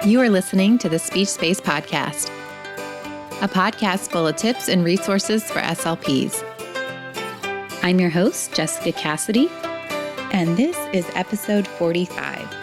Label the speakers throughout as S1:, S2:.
S1: You are listening to the Speech Space Podcast, a podcast full of tips and resources for SLPs. I'm your host, Jessica Cassidy, and this is episode 45.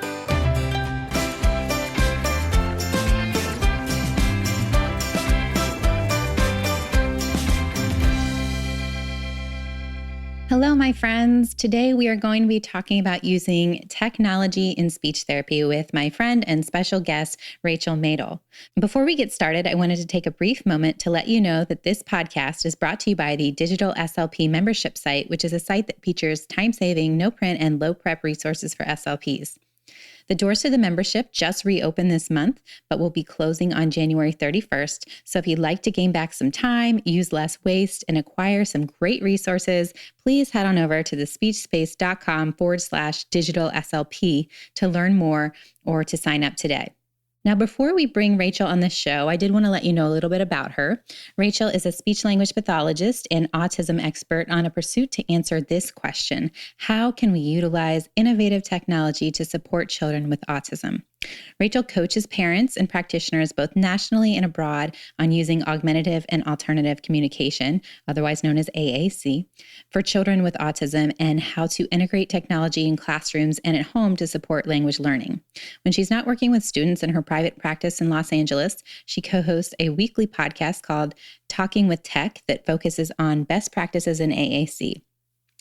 S1: Hello, my friends. Today we are going to be talking about using technology in speech therapy with my friend and special guest, Rachel Madel. Before we get started, I wanted to take a brief moment to let you know that this podcast is brought to you by the Digital SLP membership site, which is a site that features time-saving, no-print, and low-prep resources for SLPs. The doors to the membership just reopened this month, but will be closing on January 31st. So if you'd like to gain back some time, use less waste, and acquire some great resources, please head on over to thespeechspace.com/digital SLP to learn more or to sign up today. Now, before we bring Rachel on the show, I did want to let you know a little bit about her. Rachel is a speech-language pathologist and autism expert on a pursuit to answer this question: how can we utilize innovative technology to support children with autism? Rachel coaches parents and practitioners both nationally and abroad on using augmentative and alternative communication, otherwise known as AAC, for children with autism, and how to integrate technology in classrooms and at home to support language learning. When she's not working with students in her private practice in Los Angeles, she co-hosts a weekly podcast called Talking with Tech that focuses on best practices in AAC.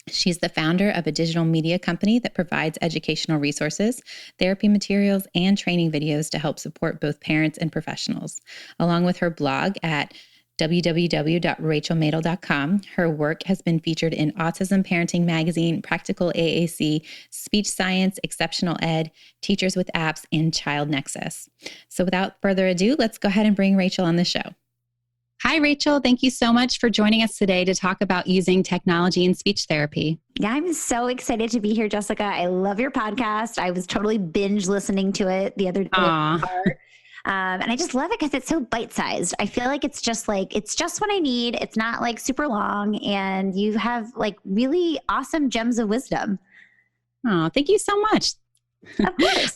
S1: She's the founder of a digital media company that provides educational resources, therapy materials, and training videos to help support both parents and professionals. Along with her blog at www.rachelmadel.com, her work has been featured in Autism Parenting Magazine, Practical AAC, Speech Science, Exceptional Ed, Teachers with Apps, and Child Nexus. So without further ado, let's go ahead and bring Rachel on the show. Hi, Rachel. Thank you so much for joining us today to talk about using technology in speech therapy.
S2: Yeah, I'm so excited to be here, Jessica. I love your podcast. I was totally binge listening to it the other day. And I just love it because it's so bite-sized. I feel like it's just what I need. It's not like super long, and you have like really awesome gems of wisdom.
S1: Oh, thank you so much.
S2: Of course.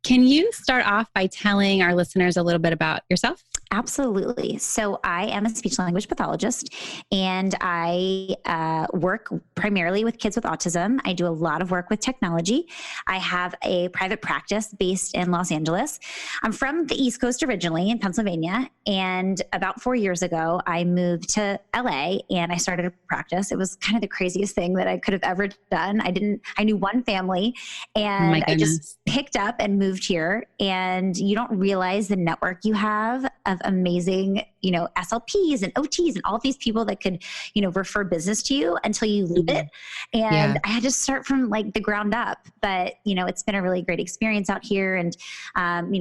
S1: Can you start off by telling our listeners a little bit about yourself?
S2: Absolutely. So I am a speech language pathologist, and I work primarily with kids with autism. I do a lot of work with technology. I have a private practice based in Los Angeles. I'm from the East Coast originally in Pennsylvania, and about 4 years ago, I moved to LA and I started a practice. It was kind of the craziest thing that I could have ever done. I knew one family, and I just picked up and moved here, and you don't realize the network you have of amazing, SLPs and OTs and all these people that could, refer business to you until you leave it. And I had to start from like the ground up, but, it's been a really great experience out here. And,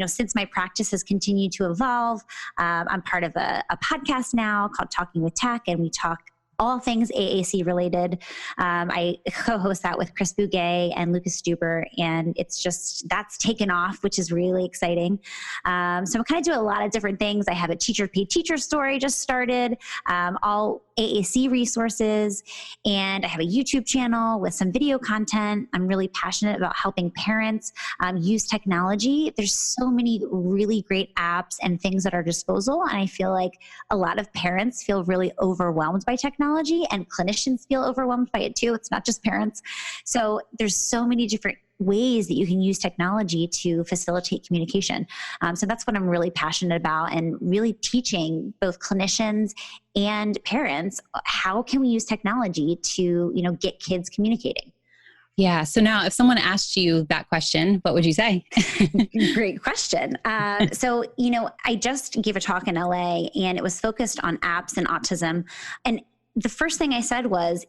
S2: since my practice has continued to evolve, I'm part of a podcast now called Talking with Tech, and we talk all things AAC related. I co-host that with Chris Bouguet and Lucas Stuber, and that's taken off, which is really exciting. So I'm kind of doing a lot of different things. I have a teacher paid teacher story just started, all AAC resources, and I have a YouTube channel with some video content. I'm really passionate about helping parents use technology. There's so many really great apps and things at our disposal, and I feel like a lot of parents feel really overwhelmed by technology, and clinicians feel overwhelmed by it too. It's not just parents. So there's so many different ways that you can use technology to facilitate communication. So that's what I'm really passionate about, and really teaching both clinicians and parents, how can we use technology to, get kids communicating?
S1: Yeah. So now if someone asked you that question, what would you say?
S2: Great question. So, I just gave a talk in LA, and it was focused on apps and autism. And the first thing I said was,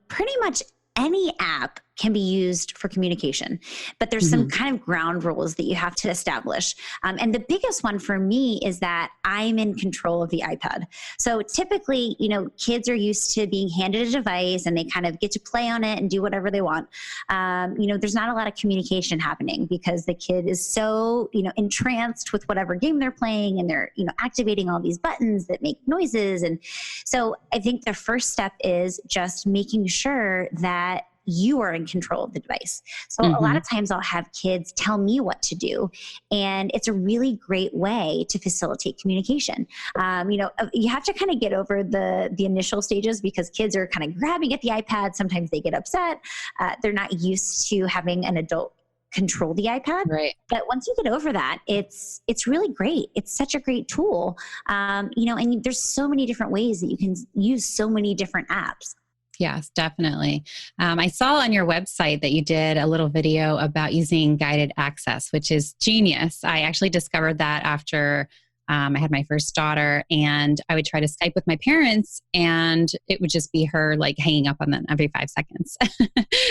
S2: pretty much any app can be used for communication, but there's some kind of ground rules that you have to establish. And the biggest one for me is that I'm in control of the iPad. So typically, kids are used to being handed a device and they kind of get to play on it and do whatever they want. There's not a lot of communication happening because the kid is so, entranced with whatever game they're playing, and they're, activating all these buttons that make noises. And so I think the first step is just making sure that you are in control of the device. So a lot of times I'll have kids tell me what to do. And it's a really great way to facilitate communication. You have to kind of get over the initial stages because kids are kind of grabbing at the iPad. Sometimes they get upset. They're not used to having an adult control the iPad.
S1: Right.
S2: But once you get over that, it's really great. It's such a great tool. And there's so many different ways that you can use so many different apps.
S1: Yes, definitely. I saw on your website that you did a little video about using guided access, which is genius. I actually discovered that after I had my first daughter, and I would try to Skype with my parents, and it would just be her like hanging up on them every 5 seconds.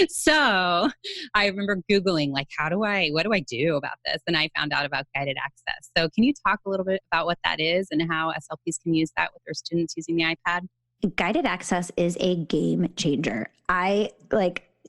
S1: So I remember Googling like, what do I do about this? And I found out about guided access. So can you talk a little bit about what that is and how SLPs can use that with their students using the iPad?
S2: Guided access is a game changer. I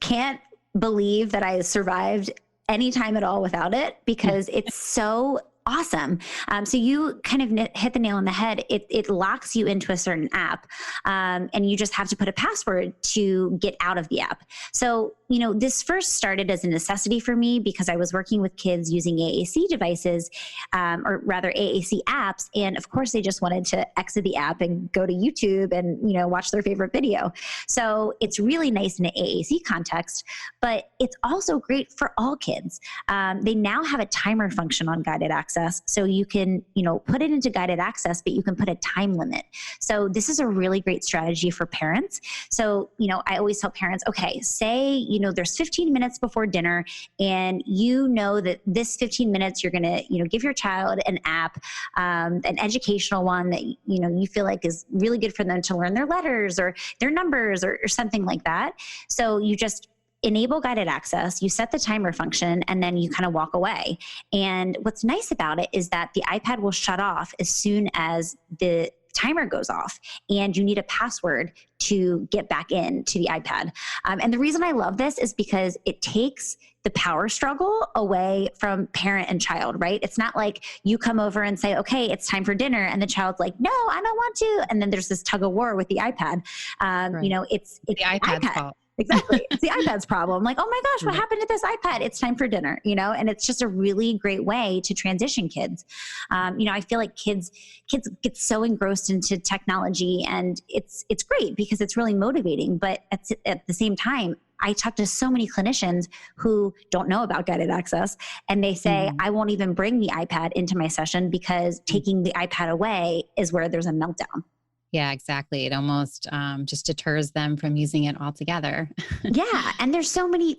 S2: can't believe that I survived any time at all without it because it's so awesome. So you kind of hit the nail on the head. It locks you into a certain app, and you just have to put a password to get out of the app. So, this first started as a necessity for me because I was working with kids using AAC devices, or rather AAC apps. And of course, they just wanted to exit the app and go to YouTube and, watch their favorite video. So it's really nice in an AAC context, but it's also great for all kids. They now have a timer function on guided access. So you can, put it into guided access, but you can put a time limit. So this is a really great strategy for parents. So, I always tell parents, okay, say, there's 15 minutes before dinner and that this 15 minutes, you're going to, give your child an app, an educational one that, you feel like is really good for them to learn their letters or their numbers or something like that. So you just enable guided access, you set the timer function, and then you kind of walk away. And what's nice about it is that the iPad will shut off as soon as the timer goes off, and you need a password to get back into the iPad. And the reason I love this is because it takes the power struggle away from parent and child, right? It's not like you come over and say, okay, it's time for dinner. And the child's like, no, I don't want to. And then there's this tug of war with the iPad.
S1: Right.
S2: It's
S1: the iPad's fault.
S2: Exactly. It's the iPad's problem. Like, oh my gosh, what happened to this iPad? It's time for dinner, and it's just a really great way to transition kids. I feel like kids get so engrossed into technology, and it's great because it's really motivating. But at the same time, I talk to so many clinicians who don't know about guided access, and they say, I won't even bring the iPad into my session because taking the iPad away is where there's a meltdown.
S1: Yeah, exactly. It almost just deters them from using it altogether.
S2: Yeah. And there's so many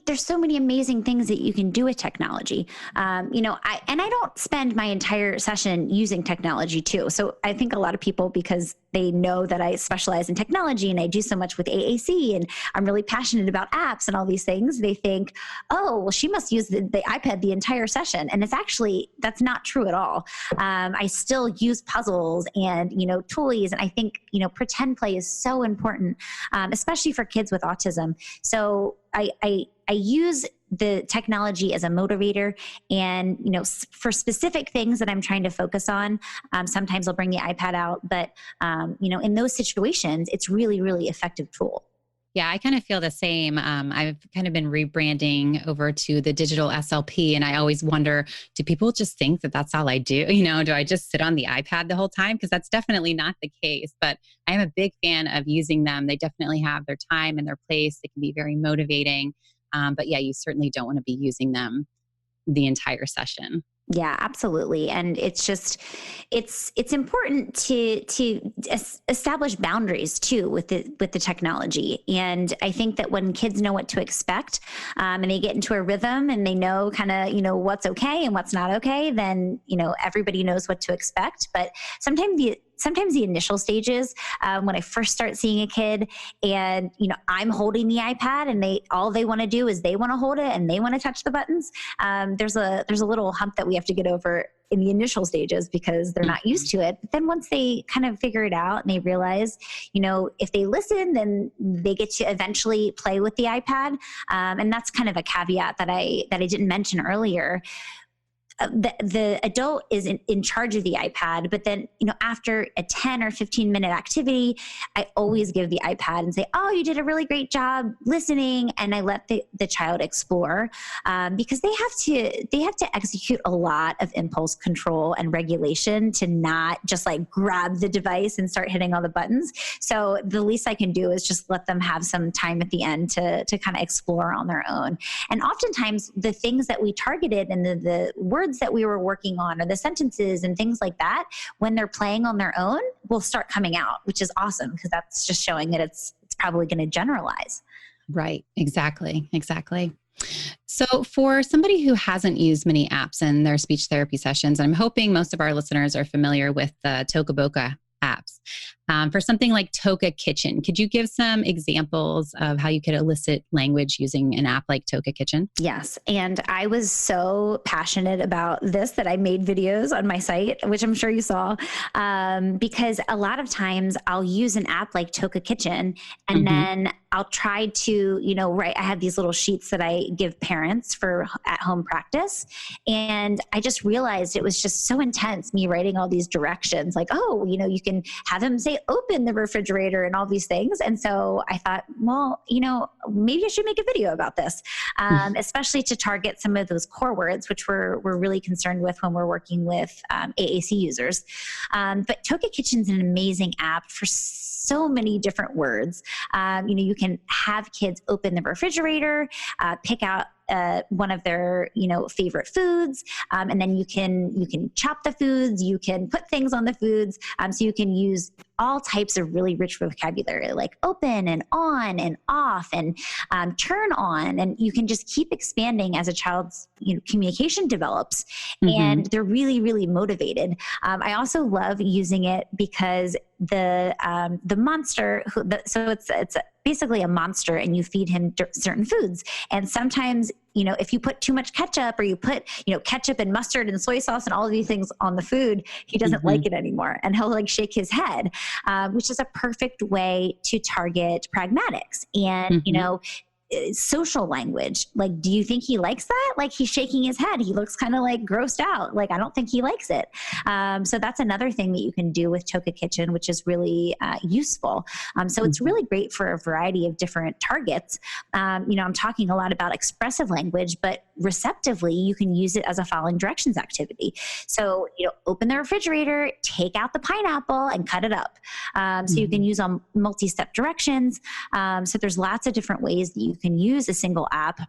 S2: amazing things that you can do with technology. I don't spend my entire session using technology too. So I think a lot of people, because they know that I specialize in technology and I do so much with AAC and I'm really passionate about apps and all these things, they think, oh, well, she must use the iPad the entire session. And that's not true at all. I still use puzzles and, toys. And I think, pretend play is so important, especially for kids with autism. So I use the technology as a motivator, and for specific things that I'm trying to focus on, sometimes I'll bring the iPad out, but in those situations, it's really, really effective tool.
S1: Yeah, I kind of feel the same. I've kind of been rebranding over to the digital SLP, and I always wonder, do people just think that that's all I do? Do I just sit on the iPad the whole time? Because that's definitely not the case, but I am a big fan of using them. They definitely have their time and their place. They can be very motivating. But yeah, you certainly don't want to be using them the entire session.
S2: Yeah, absolutely. And it's just, it's important to establish boundaries too with the technology. And I think that when kids know what to expect, and they get into a rhythm and they know kind of, what's okay and what's not okay, then, everybody knows what to expect. But sometimes the initial stages, when I first start seeing a kid and, I'm holding the iPad and all they want to do is they want to hold it and they want to touch the buttons. There's a little hump that we have to get over in the initial stages because they're not used to it. But then once they kind of figure it out and they realize, if they listen, then they get to eventually play with the iPad. And that's kind of a caveat that I didn't mention earlier. the adult is in charge of the iPad, but then, after a 10 or 15 minute activity, I always give the iPad and say, oh, you did a really great job listening. And I let the child explore, because they have to execute a lot of impulse control and regulation to not just like grab the device and start hitting all the buttons. So the least I can do is just let them have some time at the end to kind of explore on their own. And oftentimes the things that we targeted and the words that we were working on, or the sentences and things like that, when they're playing on their own, will start coming out, which is awesome, because that's just showing that it's probably going to generalize.
S1: Right. Exactly. So for somebody who hasn't used many apps in their speech therapy sessions, and I'm hoping most of our listeners are familiar with the Toca apps. For something like Toca Kitchen, could you give some examples of how you could elicit language using an app like Toca Kitchen?
S2: Yes. And I was so passionate about this that I made videos on my site, which I'm sure you saw, because a lot of times I'll use an app like Toca Kitchen, and then I'll try to, I have these little sheets that I give parents for at-home practice. And I just realized it was just so intense, me writing all these directions, like, oh, you can have them say, open the refrigerator and all these things. And so I thought, well, maybe I should make a video about this, especially to target some of those core words, which we're really concerned with when we're working with AAC users. But Toca Kitchen's an amazing app for so many different words. You can have kids open the refrigerator, pick out one of their favorite foods, and then you can chop the foods, you can put things on the foods, so you can use all types of really rich vocabulary, like open and on and off and turn on, and you can just keep expanding as a child's communication develops, and they're really, really motivated. I also love using it because the monster, so it's basically a monster, and you feed him certain foods, and sometimes if you put too much ketchup, or you put ketchup and mustard and soy sauce and all of these things on the food, he doesn't like it anymore, and he'll like shake his head, which is a perfect way to target pragmatics and social language. Like, do you think he likes that? Like, he's shaking his head. He looks kind of like grossed out. Like, I don't think he likes it. So that's another thing that you can do with Toca Kitchen, which is really useful. So it's really great for a variety of different targets. I'm talking a lot about expressive language, but receptively, you can use it as a following directions activity. So, open the refrigerator, take out the pineapple and cut it up. So you can use on multi-step directions. So there's lots of different ways that you can use a single app.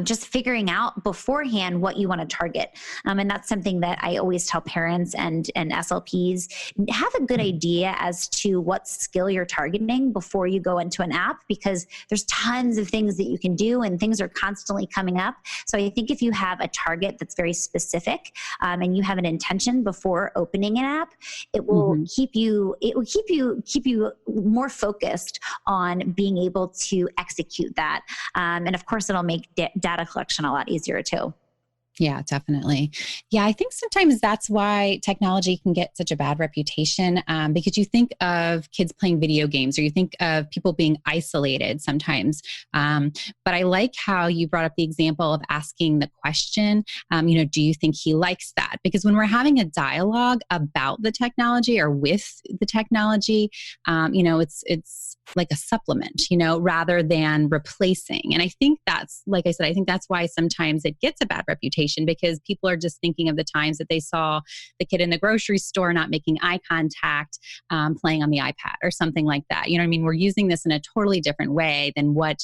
S2: Just figuring out beforehand what you want to target. And that's something that I always tell parents and SLPs, have a good idea as to what skill you're targeting before you go into an app, because there's tons of things that you can do and things are constantly coming up. So I think if you have a target that's very specific, and you have an intention before opening an app, it will keep you more focused on being able to execute that. And of course, it'll make data collection a lot easier too.
S1: Yeah, definitely. Yeah, I think sometimes that's why technology can get such a bad reputation, because you think of kids playing video games, or you think of people being isolated sometimes. But I like how you brought up the example of asking the question, do you think he likes that? Because when we're having a dialogue about the technology or with the technology, it's like a supplement, rather than replacing. And I think that's, like I said, I think that's why sometimes it gets a bad reputation, because people are just thinking of the times that they saw the kid in the grocery store not making eye contact, playing on the iPad or something like that. You know what I mean? We're using this in a totally different way than what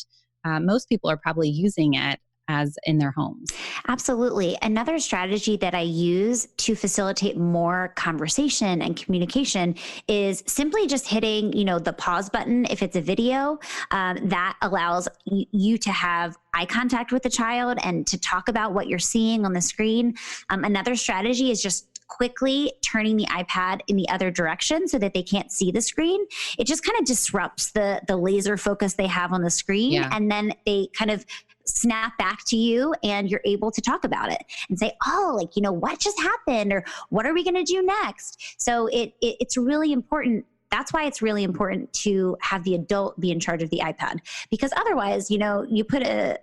S1: most people are probably using it as in their homes.
S2: Absolutely. Another strategy that I use to facilitate more conversation and communication is simply just hitting, the pause button. If it's a video, that allows you to have eye contact with the child and to talk about what you're seeing on the screen. Another strategy is just quickly turning the iPad in the other direction so that they can't see the screen. It just kind of disrupts the laser focus they have on the screen. Yeah. And then they kind of snap back to you and you're able to talk about it and say, what just happened? Or what are we going to do next? So it's really important that's why it's really important to have the adult be in charge of the iPad, because otherwise, you put a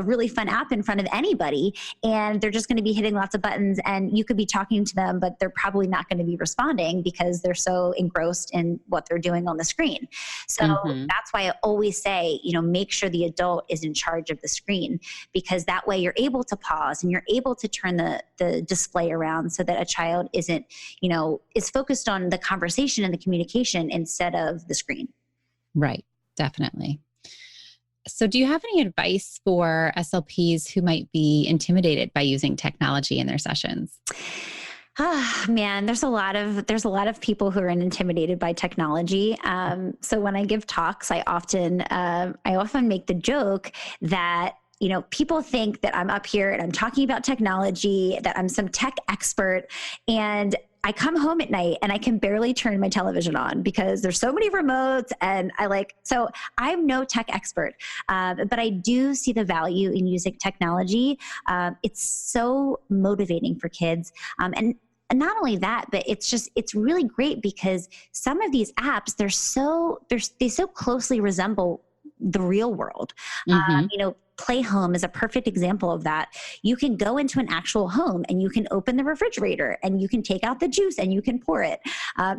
S2: really fun app in front of anybody and they're just going to be hitting lots of buttons, and you could be talking to them, but they're probably not going to be responding because they're so engrossed in what they're doing on the screen. So that's why I always say, make sure the adult is in charge of the screen, because that way you're able to pause and you're able to turn the display around so that a child isn't, is focused on the conversation and the communication instead of the screen.
S1: Right. Definitely. So do you have any advice for SLPs who might be intimidated by using technology in their sessions?
S2: Man, there's a lot of people who are intimidated by technology. So when I give talks, I often make the joke that people think that I'm up here and I'm talking about technology, that I'm some tech expert, and I come home at night and I can barely turn my television on because there's so many remotes, and so I'm no tech expert, but I do see the value in using technology. It's so motivating for kids. And not only that, but it's really great because some of these apps, they so closely resemble the real world. Play Home is a perfect example of that. You can go into an actual home and you can open the refrigerator and you can take out the juice and you can pour it.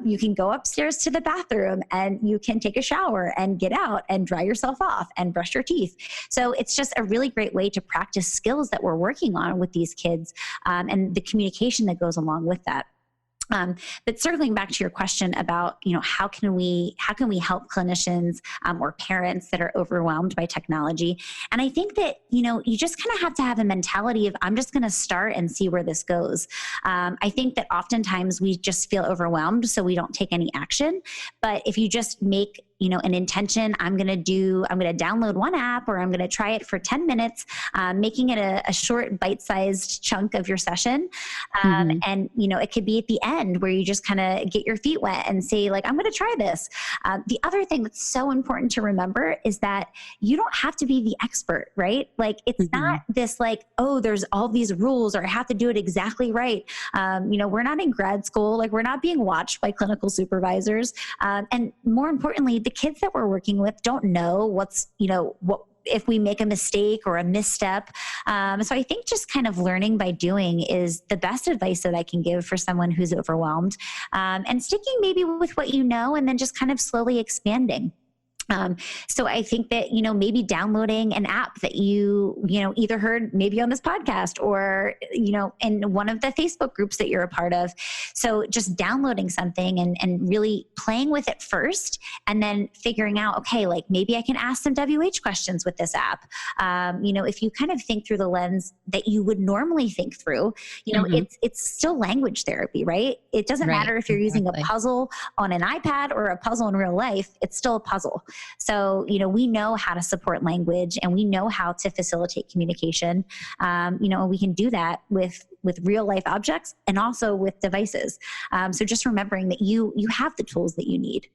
S2: You can go upstairs to the bathroom and you can take a shower and get out and dry yourself off and brush your teeth. So it's just a really great way to practice skills that we're working on with these kids, and the communication that goes along with that. But circling back to your question about, how can we help clinicians or parents that are overwhelmed by technology? And I think that, you just kind of have to have a mentality of, I'm just going to start and see where this goes. I think that oftentimes we just feel overwhelmed, so we don't take any action. But if you just make an intention, I'm going to download one app, or I'm going to try it for 10 minutes, making it a short bite-sized chunk of your session. And, it could be at the end where you just kind of get your feet wet and say, I'm going to try this. The other thing that's so important to remember is that you don't have to be the expert, right? It's not this oh, there's all these rules, or I have to do it exactly right. We're not in grad school. We're not being watched by clinical supervisors. And more importantly, the kids that we're working with don't know what if we make a mistake or a misstep. So I think just kind of learning by doing is the best advice that I can give for someone who's overwhelmed, and sticking maybe with what you know, and then just kind of slowly expanding. So I think that, maybe downloading an app that you either heard maybe on this podcast or, in one of the Facebook groups that you're a part of. So just downloading something and really playing with it first, and then figuring out, okay, maybe I can ask some WH questions with this app. If you kind of think through the lens that you would normally think through, it's still language therapy, right? It doesn't matter if you're using a puzzle on an iPad or a puzzle in real life, it's still a puzzle. So, we know how to support language, and we know how to facilitate communication. And we can do that with real life objects and also with devices. So just remembering that you have the tools that you need.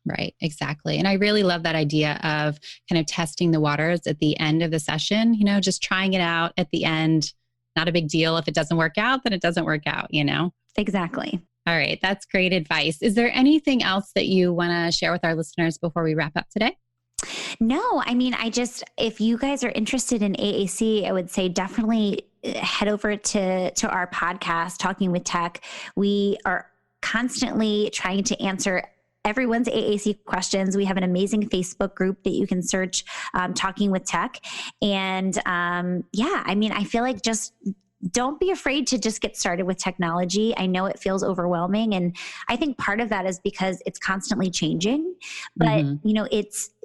S1: Right, exactly. And I really love that idea of kind of testing the waters at the end of the session, just trying it out at the end. Not a big deal. If it doesn't work out, then it doesn't work out,
S2: Exactly.
S1: All right. That's great advice. Is there anything else that you want to share with our listeners before we wrap up today?
S2: No, if you guys are interested in AAC, I would say definitely head over to our podcast, Talking with Tech. We are constantly trying to answer everyone's AAC questions. We have an amazing Facebook group that you can search, Talking with Tech. And I feel like just don't be afraid to just get started with technology. I know it feels overwhelming. And I think part of that is because it's constantly changing, but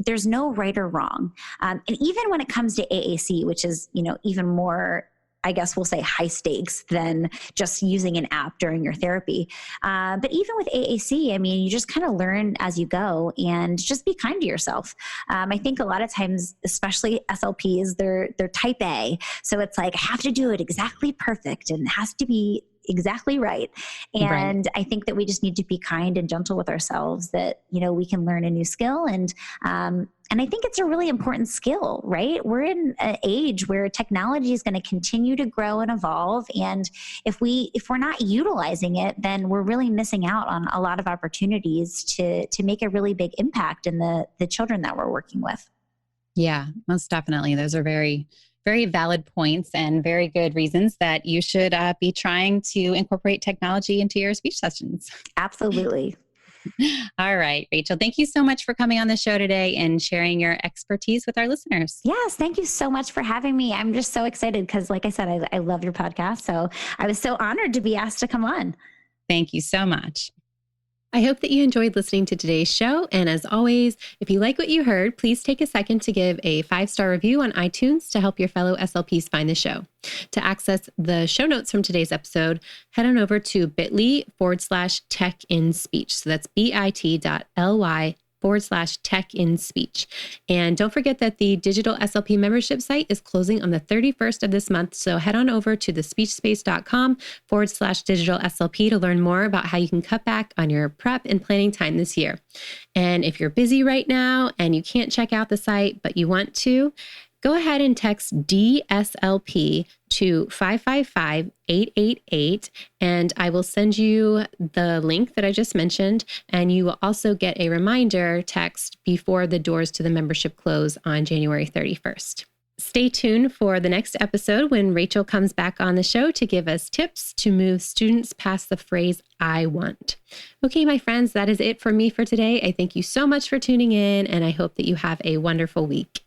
S2: there's no right or wrong. And even when it comes to AAC, which is, even more, I guess we'll say, high stakes than just using an app during your therapy. But even with AAC, you just kind of learn as you go, and just be kind to yourself. I think a lot of times, especially SLPs, they're type A. So it's I have to do it exactly perfect, and it has to be exactly right. And I think that we just need to be kind and gentle with ourselves, that, we can learn a new skill, and And I think it's a really important skill, right? We're in an age where technology is going to continue to grow and evolve. And if we're not utilizing it, then we're really missing out on a lot of opportunities to make a really big impact in the children that we're working with.
S1: Yeah, most definitely. Those are very, very valid points and very good reasons that you should be trying to incorporate technology into your speech sessions.
S2: Absolutely.
S1: All right, Rachel, thank you so much for coming on the show today and sharing your expertise with our listeners.
S2: Yes, thank you so much for having me. I'm just so excited because, like I said, I love your podcast. So I was so honored to be asked to come on.
S1: Thank you so much. I hope that you enjoyed listening to today's show. And as always, if you like what you heard, please take a second to give a 5-star review on iTunes to help your fellow SLPs find the show. To access the show notes from today's episode, head on over to bit.ly/techinspeech. So that's bit.ly/techinspeech. And don't forget that the digital SLP membership site is closing on the 31st of this month. So head on over to thespeechspace.com/digital SLP to learn more about how you can cut back on your prep and planning time this year. And if you're busy right now and you can't check out the site, but you want to, go ahead and text DSLP to 555-888, and I will send you the link that I just mentioned, and you will also get a reminder text before the doors to the membership close on January 31st. Stay tuned for the next episode when Rachel comes back on the show to give us tips to move students past the phrase, I want. Okay, my friends, that is it for me for today. I thank you so much for tuning in, and I hope that you have a wonderful week.